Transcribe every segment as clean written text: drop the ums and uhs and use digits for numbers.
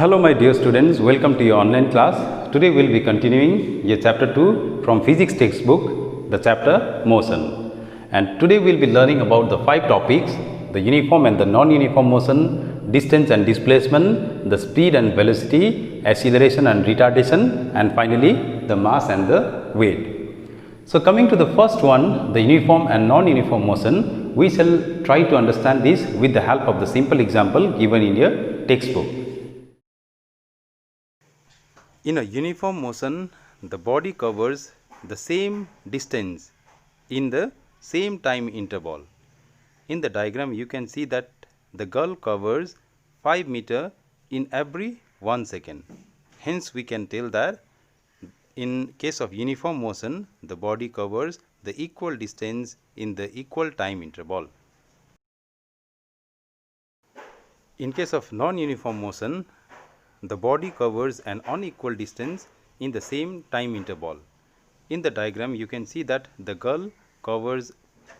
Hello my dear students, welcome to your online class. Today we will be continuing your chapter 2 from physics textbook, the chapter motion. And today we will be learning about the 5 topics: the uniform and the non-uniform motion, distance and displacement, the speed and velocity, acceleration and retardation, and finally the mass and the weight. So coming to the first one, the uniform and non-uniform motion, we shall try to understand this with the help of the simple example given in your textbook. In a uniform motion, the body covers the same distance in the same time interval. In the diagram, you can see that the girl covers 5 meters in every 1 second. Hence, we can tell that in case of uniform motion, the body covers the equal distance in the equal time interval. In case of non-uniform motion, the body covers an unequal distance in the same time interval. In the diagram, you can see that the girl covers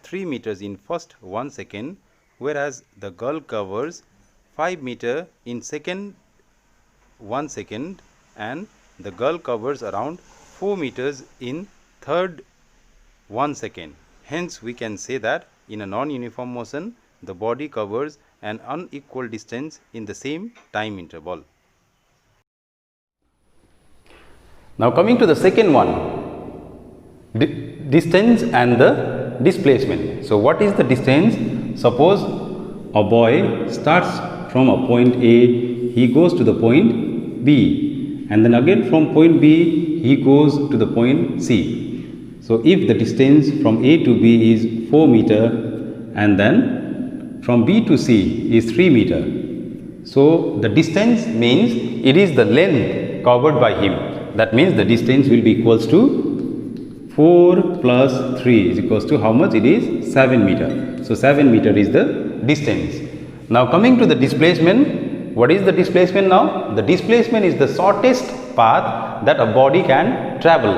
3 meters in first 1 second, whereas the girl covers 5 meters in second 1 second, and the girl covers around 4 meters in third 1 second. Hence, we can say that in a non-uniform motion, the body covers an unequal distance in the same time interval. Now coming to the second one, distance and the displacement. So what is the distance? Suppose a boy starts from a point A, he goes to the point B, and then again from point B he goes to the point C. So if the distance from A to B is 4 meter and then from B to C is 3 meter, so the distance means it is the length covered by him. That means the distance will be equals to 4 plus 3 is equals to how much? It is 7 meter. So 7 meter is the distance. Now coming to the displacement, what is the displacement now? The displacement is the shortest path that a body can travel.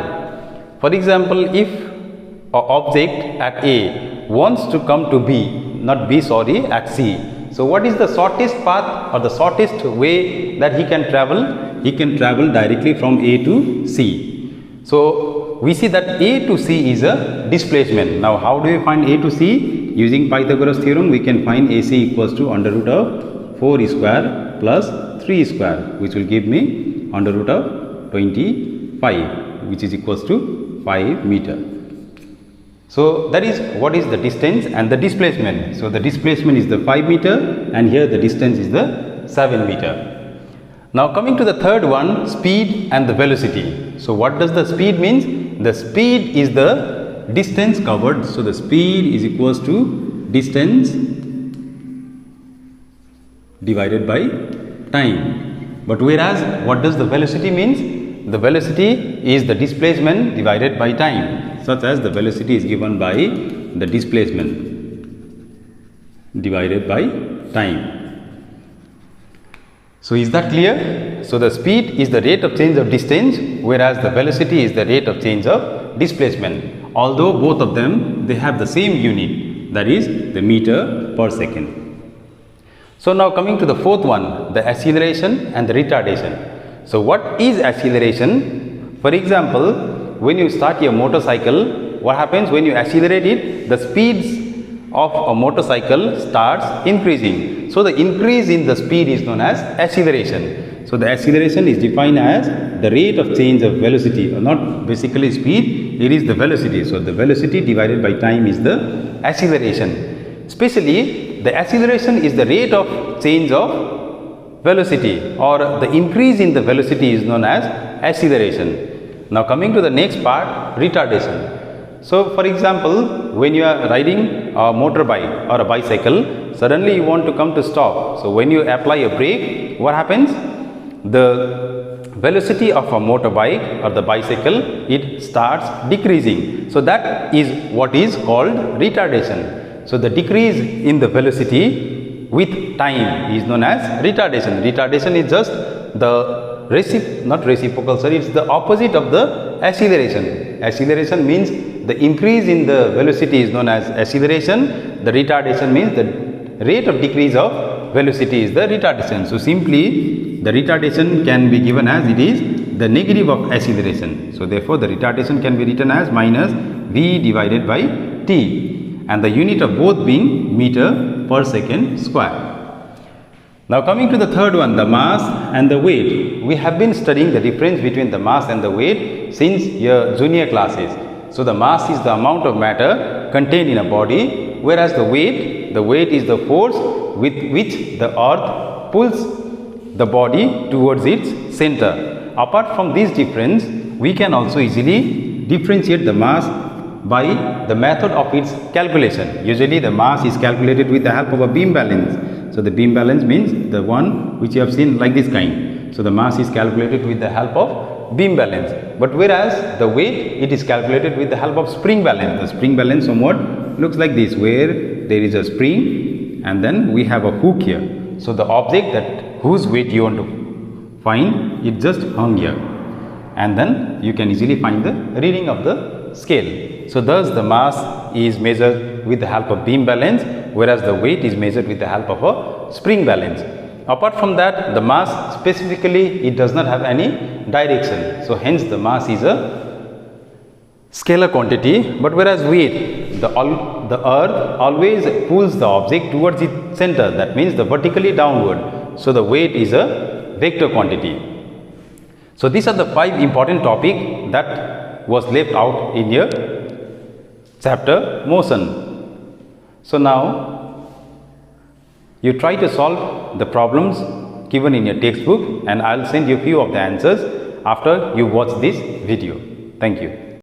For example, if an object at A wants to come to B, not B, sorry, at C. So what is the shortest path or the shortest way that he can travel? He can travel directly from A to C. So we see that A to C is a displacement. Now how do we find A to C? Using Pythagoras theorem, we can find AC equals to under root of 4 square plus 3 square, which will give me under root of 25, which is equals to 5 meter. So that is what is the distance and the displacement. So the displacement is the 5 meter and here the distance is the 7 meter. Now coming to the third one, speed and the velocity. So what does the speed means? The speed is the distance covered. So the speed is equals to distance divided by time. But whereas what does the velocity means? The velocity is the displacement divided by time, such as the velocity is given by the displacement divided by time. So is that clear? So the speed is the rate of change of distance, whereas the velocity is the rate of change of displacement. Although both of them, they have the same unit, that is the meter per second. So now coming to the fourth one, the acceleration and the retardation. So what is acceleration? For example, when you start your motorcycle, what happens when you accelerate it? The speeds of a motorcycle starts increasing. So the increase in the speed is known as acceleration. So the acceleration is defined as the rate of change of velocity, or not basically speed, it is the velocity. So the velocity divided by time is the acceleration. Especially the acceleration is the rate of change of velocity, or the increase in the velocity is known as acceleration. Now coming to the next part, retardation. So for example, when you are riding a motorbike or a bicycle, suddenly you want to come to stop. So when you apply a brake, what happens? The velocity of a motorbike or the bicycle, it starts decreasing. So that is what is called retardation. So the decrease in the velocity with time is known as retardation. Retardation is just the it's the opposite of the acceleration. Acceleration means the increase in the velocity is known as acceleration. The retardation means the rate of decrease of velocity is the retardation. So simply the retardation can be given as it is the negative of acceleration. So therefore the retardation can be written as minus v divided by t, and the unit of both being meter per second square. Now coming to the third one, the mass and the weight. We have been studying the difference between the mass and the weight since your junior classes. So the mass is the amount of matter contained in a body, whereas the weight is the force with which the earth pulls the body towards its center. Apart from this difference, we can also easily differentiate the mass by the method of its calculation. Usually the mass is calculated with the help of a beam balance. So the beam balance means the one which you have seen like this kind. So the mass is calculated with the help of beam balance. But whereas the weight, it is calculated with the help of spring balance. The spring balance somewhat looks like this, where there is a spring and then we have a hook here. So the object that whose weight you want to find, it just hung here, and then you can easily find the reading of the scale. So thus the mass is measured with the help of beam balance, whereas the weight is measured with the help of a spring balance. Apart from that, the mass specifically, it does not have any direction. So hence the mass is a scalar quantity, but whereas weight, the earth always pulls the object towards its center, that means the vertically downward. So the weight is a vector quantity. So these are the 5 important topics that was left out in your chapter motion. So now you try to solve the problems given in your textbook, and I'll send you a few of the answers after you watch this video. Thank you.